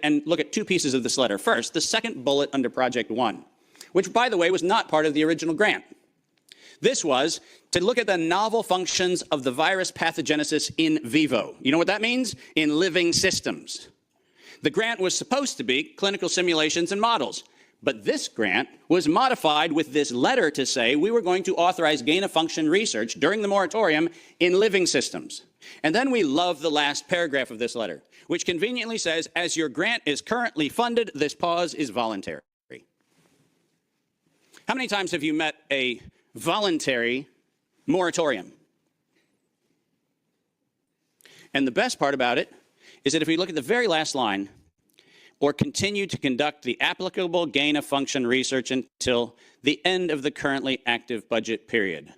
and look at two pieces of this letter. First, the second bullet under Project 1, which, by the way, was not part of the original grant. This was to look at the novel functions of the virus pathogenesis in vivo. You know what that means? In living systems. The grant was supposed to be clinical simulations and models. But this grant was modified with this letter to say we were going to authorize gain-of-function research during the moratorium in living systems. And then we love the last paragraph of this letter, which conveniently says, as your grant is currently funded, this pause is voluntary. How many times have you met a voluntary moratorium? And the best part about it is that if we look at the very last line, or continue to conduct the applicable gain-of-function research until the end of the currently active budget period.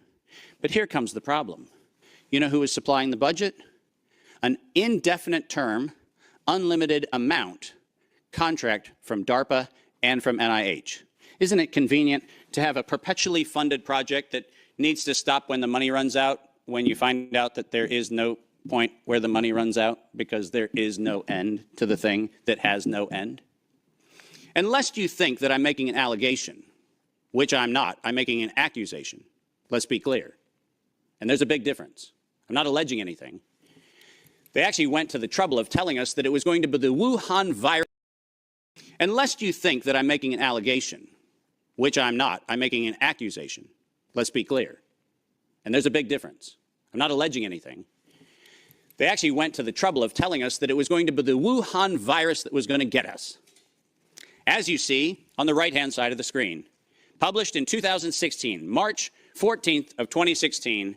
But here comes the problem. You know who is supplying the budget? An indefinite term, unlimited amount contract from DARPA and from NIH. Isn't it convenient to have a perpetually funded project that needs to stop when the money runs out, when you find out that there is no point where the money runs out because there is no end to the thing that has no end? And lest you think that I'm making an allegation, which I'm not, I'm making an accusation. Let's be clear. And there's a big difference. I'm not alleging anything. They actually went to the trouble of telling us that it was going to be the Wuhan virus. And lest you think that I'm making an allegation, which I'm not, I'm making an accusation. Let's be clear. And there's a big difference. I'm not alleging anything. They actually went to the trouble of telling us that it was going to be the Wuhan virus that was going to get us. As you see on the right-hand side of the screen, published in 2016, March 14th of 2016,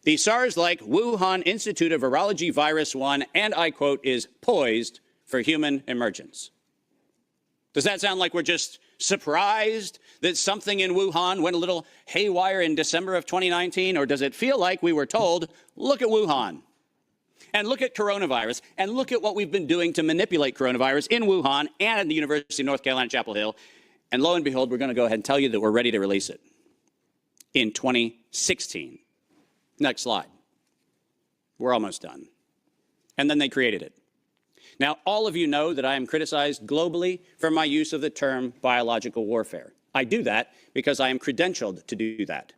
the SARS-like Wuhan Institute of Virology Virus 1, and I quote, is poised for human emergence. Does that sound like we're just surprised that something in Wuhan went a little haywire in December of 2019? Or does it feel like we were told, look at Wuhan, and look at coronavirus, and look at what we've been doing to manipulate coronavirus in Wuhan and at the University of North Carolina, Chapel Hill, and lo and behold, we're going to go ahead and tell you that we're ready to release it in 2016. Next slide. We're almost done. And then they created it. Now, all of you know that I am criticized globally for my use of the term biological warfare. I do that because I am credentialed to do that.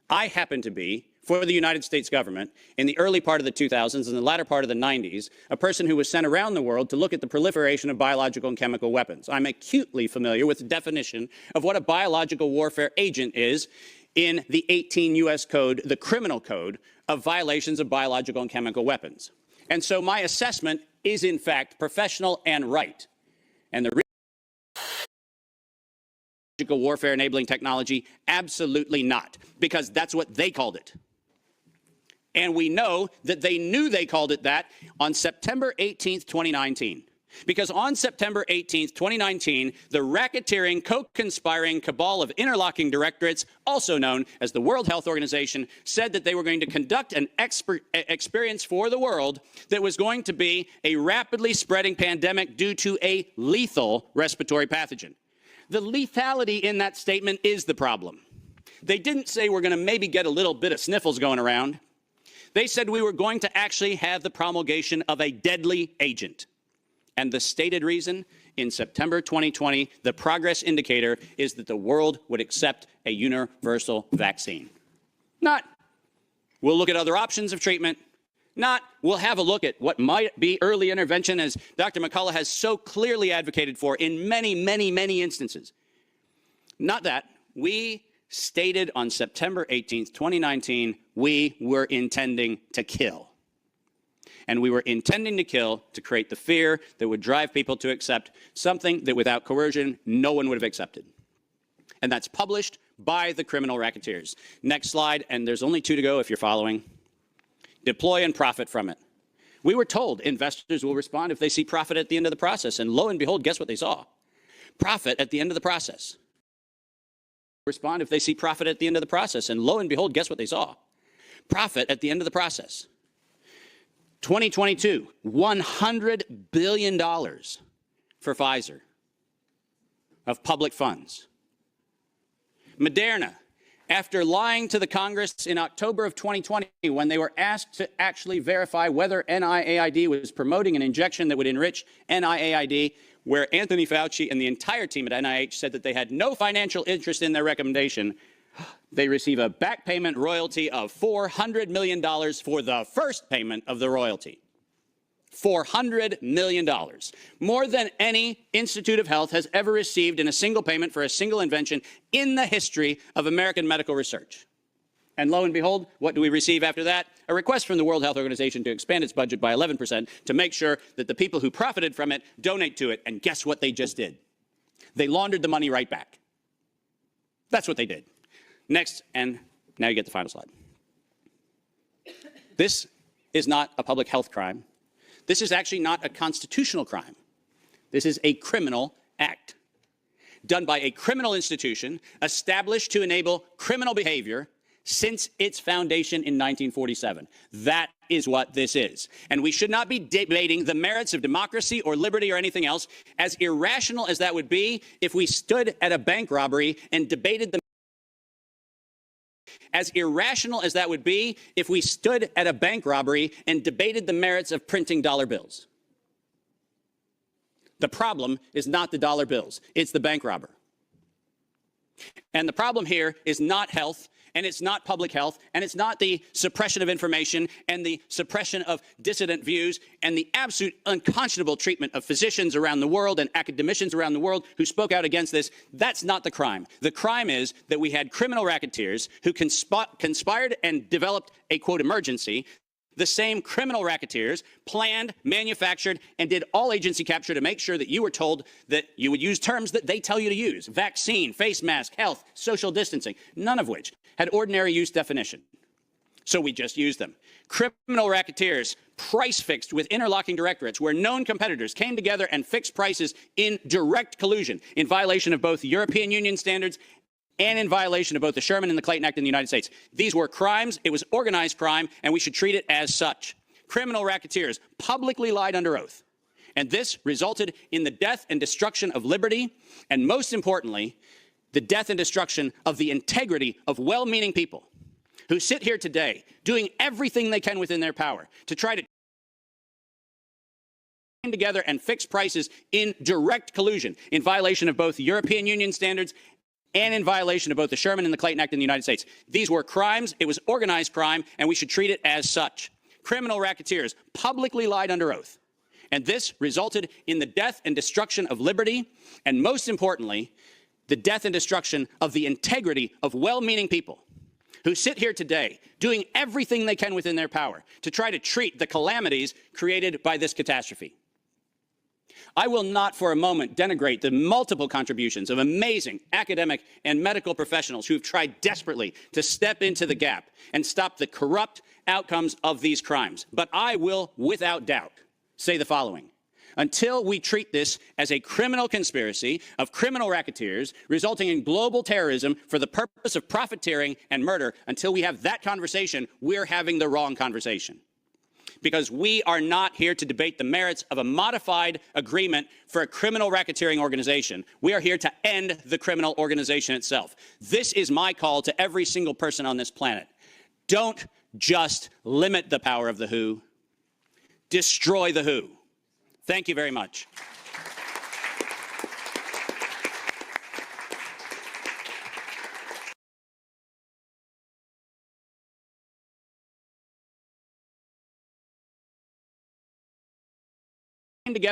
I happen to be, for the United States government, in the early part of the 2000s and the latter part of the 90s, a person who was sent around the world to look at the proliferation of biological and chemical weapons. I'm acutely familiar with the definition of what a biological warfare agent is in the 18 U.S. Code, the criminal code of violations of biological and chemical weapons. And so my assessment is, in fact, professional and right. And the biological warfare enabling technology, absolutely not, because that's what they called it. And we know that they knew they called it that on September 18th, 2019. Because on September 18th, 2019, the racketeering, co-conspiring cabal of interlocking directorates, also known as the World Health Organization, said that they were going to conduct an experience for the world that was going to be a rapidly spreading pandemic due to a lethal respiratory pathogen. The lethality in that statement is the problem. They didn't say we're going to maybe get a little bit of sniffles going around. They said we were going to actually have the promulgation of a deadly agent. And the stated reason, in September 2020, the progress indicator is that the world would accept a universal vaccine. Not, we'll look at other options of treatment. Not, we'll have a look at what might be early intervention, as Dr. McCullough has so clearly advocated for in many, many, many instances. Not that. We stated on September 18th, 2019, we were intending to kill. And we were intending to kill to create the fear that would drive people to accept something that without coercion, no one would have accepted. And that's published by the criminal racketeers. Next slide, and there's only 2 to go if you're following. Deploy and profit from it. We were told investors will respond if they see profit at the end of the process. And lo and behold, guess what they saw? Profit at the end of the process. Respond if they see profit at the end of the process. And lo and behold, guess what they saw? Profit at the end of the process. 2022, $100 billion for Pfizer of public funds. Moderna, After lying to the Congress in October of 2020 when they were asked to actually verify whether NIAID was promoting an injection that would enrich NIAID, where Anthony Fauci and the entire team at NIH said that they had no financial interest in their recommendation, they receive a back payment royalty of $400 million for the first payment of the royalty. $400 million, more than any Institute of Health has ever received in a single payment for a single invention in the history of American medical research. And lo and behold, what do we receive after that? A request from the World Health Organization to expand its budget by 11% to make sure that the people who profited from it donate to it. And guess what they just did? They laundered the money right back. That's what they did. Next, and now you get the final slide. This is not a public health crime. This is actually not a constitutional crime. This is a criminal act done by a criminal institution established to enable criminal behavior since its foundation in 1947. That is what this is. And we should not be debating the merits of democracy or liberty or anything else, as irrational as that would be if we stood at a bank robbery and debated the merits of printing dollar bills. The problem is not the dollar bills, it's the bank robber. And the problem here is not health, and it's not public health, and it's not the suppression of information and the suppression of dissident views and the absolute unconscionable treatment of physicians around the world and academicians around the world who spoke out against this. That's not the crime. The crime is that we had criminal racketeers who conspired and developed a, quote, emergency. The same criminal racketeers planned, manufactured, and did all agency capture to make sure that you were told that you would use terms that they tell you to use: vaccine, face mask, health, social distancing, none of which had ordinary use definition. So we just used them. Criminal racketeers price fixed with interlocking directorates where known competitors came together and fixed prices in direct collusion, in violation of both European Union standards and in violation of both the Sherman and the Clayton Act in the United States. These were crimes. It was organized crime, and we should treat it as such. Criminal racketeers publicly lied under oath, and this resulted in the death and destruction of liberty, and most importantly, the death and destruction of the integrity of well-meaning people who sit here today doing everything they can within their power to try to together and fix prices in direct collusion, in violation of both European Union standards and in violation of both the Sherman and the Clayton Act in the United States. These were crimes. It was organized crime, and we should treat it as such. Criminal racketeers publicly lied under oath, and this resulted in the death and destruction of liberty, and most importantly, the death and destruction of the integrity of well-meaning people who sit here today doing everything they can within their power to try to treat the calamities created by this catastrophe. I will not for a moment denigrate the multiple contributions of amazing academic and medical professionals who have tried desperately to step into the gap and stop the corrupt outcomes of these crimes. But I will, without doubt, say the following. Until we treat this as a criminal conspiracy of criminal racketeers resulting in global terrorism for the purpose of profiteering and murder, until we have that conversation, we're having the wrong conversation. Because we are not here to debate the merits of a modified agreement for a criminal racketeering organization. We are here to end the criminal organization itself. This is my call to every single person on this planet. Don't just limit the power of the WHO. Destroy the WHO. Thank you very much.